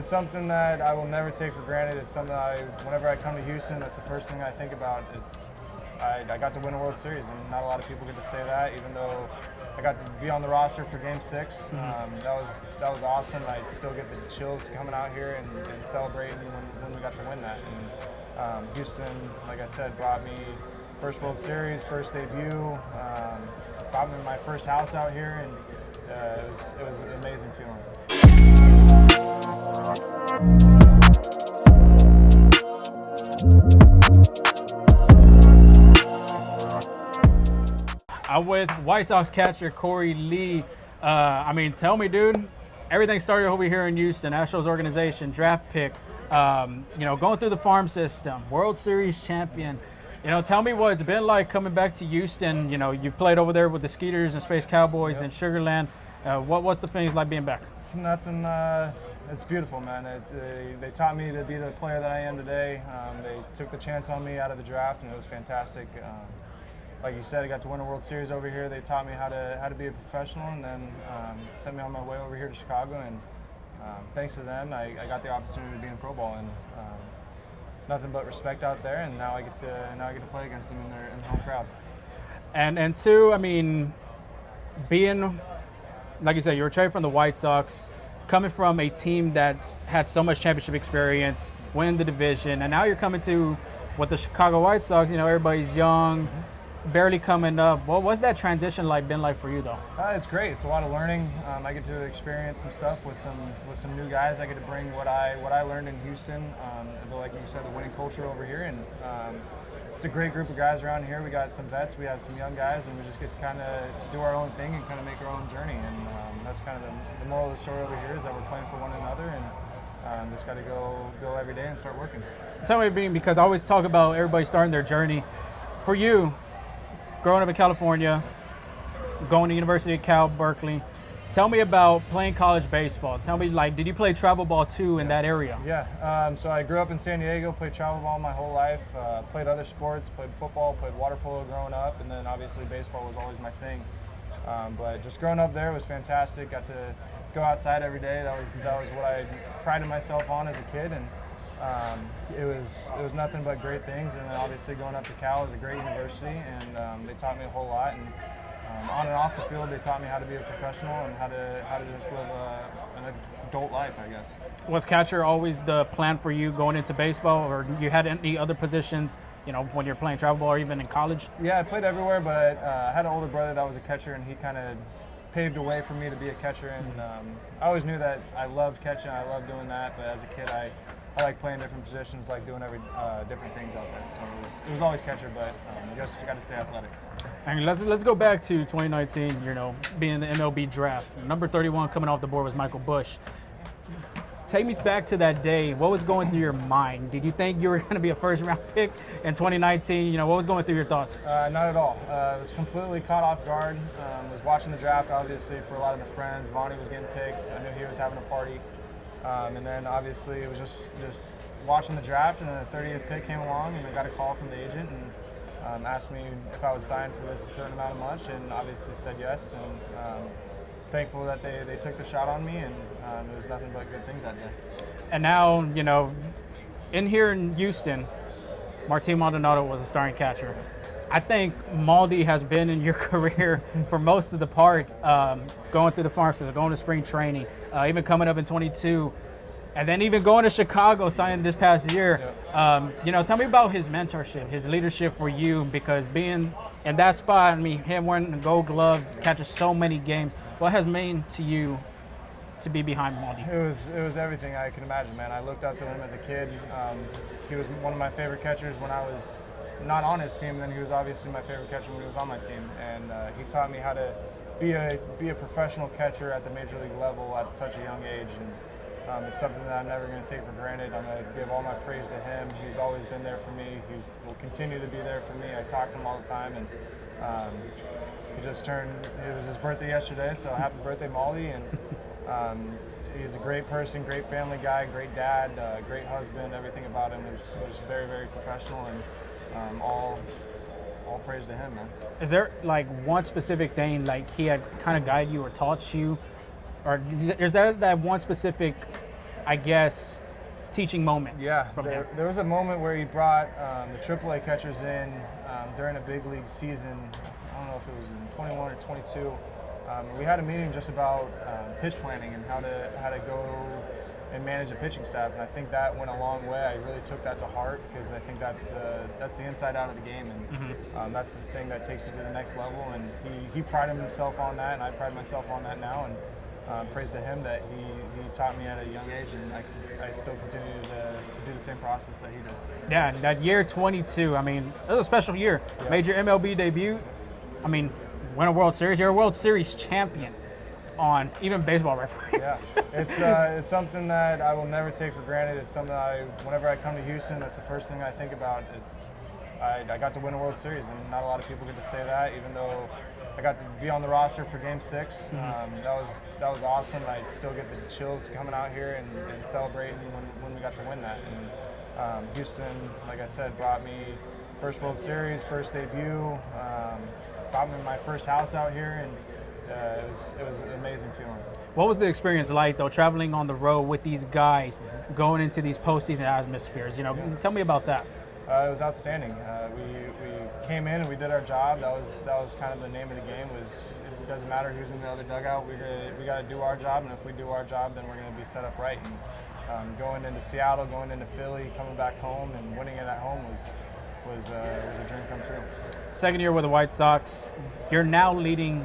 It's something that I will never take for granted. It's something whenever I come to Houston, that's the first thing I think about. I got to win a World Series, and not a lot of people get to say that. Even though I got to be on the roster for Game 6, that was awesome. I still get the chills coming out here and celebrating when we got to win that. And Houston, like I said, brought me first World Series, first debut, brought me my first house out here, and it was an amazing feeling. I'm with White Sox catcher Korey Lee. Tell me, dude, everything started over here in Houston, Astros organization, draft pick, going through the farm system, World Series champion. Tell me what it's been like coming back to Houston. You played over there with the Skeeters and Space Cowboys and Sugarland. What's the feelings like being back? It's nothing. It's beautiful, man. They taught me to be the player that I am today. They took the chance on me out of the draft, and it was fantastic. Like you said, I got to win a World Series over here. They taught me how to be a professional, and then sent me on my way over here to Chicago. And thanks to them, I got the opportunity to be in Pro Ball, and nothing but respect out there. And now I get to play against them in the home crowd. And two, being, like you said, you were traded from the White Sox, coming from a team that had so much championship experience, win the division, and now you're coming to with the Chicago White Sox. Everybody's young, barely coming up. What's that transition been like for you, though? It's great. It's a lot of learning. I get to experience some stuff with some new guys. I get to bring what I learned in Houston, like you said, the winning culture over here, and it's a great group of guys around here. We got some vets, we have some young guys, and we just get to kind of do our own thing and kind of make our own journey. And that's kind of the moral of the story over here, is that we're playing for one another, and just got to go every day and start working. Tell me, because I always talk about everybody starting their journey. For you, growing up in California, going to University of Cal, Berkeley, tell me about playing college baseball. Tell me, did you play travel ball too in that area? Yeah, so I grew up in San Diego, played travel ball my whole life, played other sports, played football, played water polo growing up, and then obviously baseball was always my thing. But just growing up there was fantastic. Got to go outside every day. That was what I prided myself on as a kid, and it was nothing but great things. And then obviously going up to Cal was a great university, and they taught me a whole lot. And on and off the field, they taught me how to be a professional and how to just live an adult life, I guess. Was catcher always the plan for you going into baseball, or you had any other positions, when you're playing travel ball or even in college? Yeah, I played everywhere, but I had an older brother that was a catcher, and he kind of paved a way for me to be a catcher. And I always knew that I loved catching, I loved doing that, but as a kid, I like playing different positions, like doing different things out there. So it was always catcher, but you just got to stay athletic. And let's go back to 2019. Being in the MLB Draft, number 31 coming off the board was Michael Busch. Take me back to that day. What was going through your mind? Did you think you were going to be a first-round pick in 2019? What was going through your thoughts? Not at all. I was completely caught off guard. Was watching the draft, obviously, for a lot of the friends. Vonnie was getting picked. I knew he was having a party. And then obviously it was just watching the draft, and then the 30th pick came along, and I got a call from the agent and asked me if I would sign for this certain amount of much, and obviously said yes. And thankful that they took the shot on me, and it was nothing but good things that day. And now, in here in Houston, Martin Maldonaldo was a starting catcher. I think Maldy has been in your career for most of the part, going through the farm system, going to spring training, even coming up in 22, and then even going to Chicago, signing this past year. Yep. Tell me about his mentorship, his leadership for you, because being in that spot, him wearing the Gold Glove, catches so many games. What has meant to you to be behind Maldy? It was everything I can imagine, man. I looked up to him as a kid. He was one of my favorite catchers when I was not on his team. Then he was obviously my favorite catcher when he was on my team, and he taught me how to be a professional catcher at the major league level at such a young age. And it's something that I'm never going to take for granted. I'm going to give all my praise to him. He's always been there for me. He will continue to be there for me. I talk to him all the time, and he just turned. It was his birthday yesterday, so happy birthday, Maldy! And he's a great person, great family guy, great dad, great husband. Everything about him was very, very professional, and all praise to him, man. Is there one specific thing he had kind of guided you or taught you, or is there that one specific I guess, teaching moments from him? There was a moment where he brought the AAA catchers in during a big league season. I don't know if it was in 21 or 22. We had a meeting just about pitch planning and how to go and manage a pitching staff, and I think that went a long way. I really took that to heart because I think that's the inside out of the game, and that's the thing that takes you to the next level. And he prided himself on that, and I pride myself on that now. And praise to him that he taught me at a young age, and I still continue to do the same process that he did. Yeah, that year 22. I mean, it was a special year. Yeah. Made your MLB debut. I mean, win a World Series. You're a World Series champion on even Baseball Reference. Yeah, it's something that I will never take for granted. It's something whenever I come to Houston, that's the first thing I think about. I got to win a World Series, and not a lot of people get to say that. Even though I got to be on the roster for Game 6, that was awesome. I still get the chills coming out here and celebrating when we got to win that. And Houston, like I said, brought me first World Series, first debut, brought me my first house out here, and it was an amazing feeling. What was the experience like, though, traveling on the road with these guys, going into these postseason atmospheres? Tell me about that. It was outstanding. We came in and we did our job. That was kind of the name of the game. It doesn't matter who's in the other dugout. We got to do our job, and if we do our job, then we're going to be set up right. And going into Seattle, going into Philly, coming back home, and winning it at home was a dream come true. Second year with the White Sox, you're now leading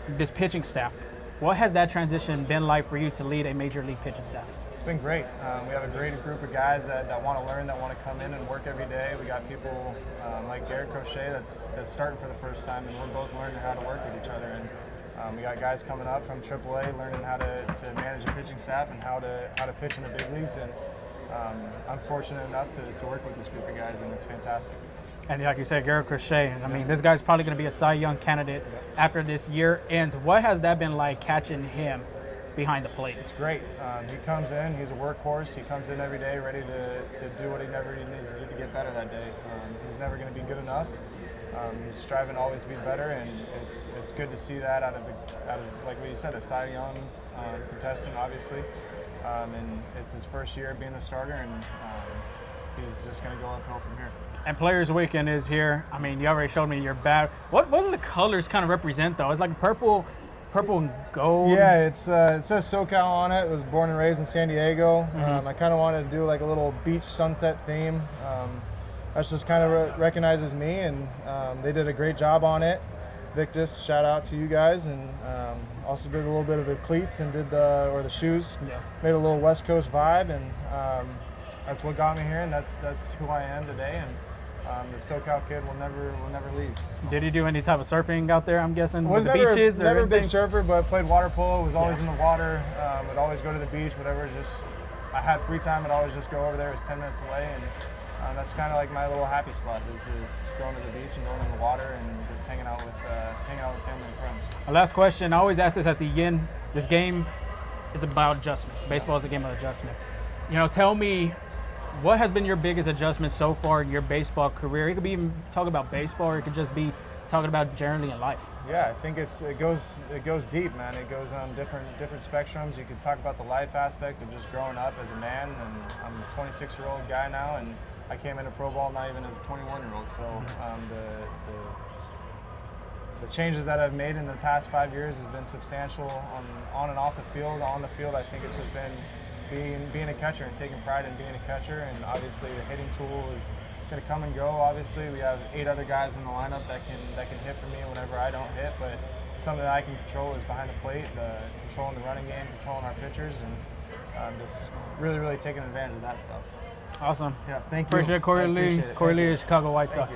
this pitching staff. What has that transition been like for you to lead a major league pitching staff? It's been great. We have a great group of guys that want to learn, that want to come in and work every day. We got people like Garrett Crochet that's starting for the first time, and we're both learning how to work with each other. And we got guys coming up from AAA learning how to manage a pitching staff and how to pitch in the big leagues. And I'm fortunate enough to work with this group of guys, and it's fantastic. And like you said, Garrett Crochet, I mean, this guy's probably going to be a Cy Young candidate after this year ends. What has that been like, catching him behind the plate? It's great. He comes in, he's a workhorse. He comes in every day ready to do what he needs to do to get better that day. He's never going to be good enough. He's striving to always be better, and it's good to see that out of like what you said, a Cy Young contestant, obviously. And it's his first year being a starter, and he's just going to go uphill from here. And Players Weekend is here. I mean, you already showed me your bat. What do the colors kind of represent, though? It's like purple and gold. Yeah, it says SoCal on it. It was born and raised in San Diego. I kind of wanted to do like a little beach sunset theme. That's just kind of recognizes me, and they did a great job on it. Victus, shout out to you guys, and also did a little bit of the cleats and did the shoes. Yeah. Made a little West Coast vibe, and that's what got me here, and that's who I am today. And the SoCal kid will never leave. Did you do any type of surfing out there, I'm guessing? Was with the beaches? Never a big anything? surfer, but played water polo, was always in the water, would always go to the beach, whatever. I had free time, I'd always just go over there. It was 10 minutes away, and that's kind of like my little happy spot, is going to the beach and going in the water and just hanging out with family and friends. My last question, I always ask this at the end. This game is about adjustments. Baseball is a game of adjustments. Tell me, what has been your biggest adjustment so far in your baseball career? It could be even talking about baseball, or it could just be talking about generally in life. Yeah, I think it goes deep, man. It goes on different spectrums. You could talk about the life aspect of just growing up as a man, and I'm a 26-year-old guy now, and I came into pro ball not even as a 21-year-old. So the changes that I've made in the past 5 years has been substantial on and off the field. On the field, I think it's just been being a catcher and taking pride in being a catcher, and obviously the hitting tool is going to come and go. Obviously, we have 8 other guys in the lineup that can hit for me whenever I don't hit, but something that I can control is behind the plate, controlling the running game, controlling our pitchers, and just really taking advantage of that stuff. Awesome. Yeah, thank you. Appreciate it, Korey Lee. Korey Lee, Chicago White Sox.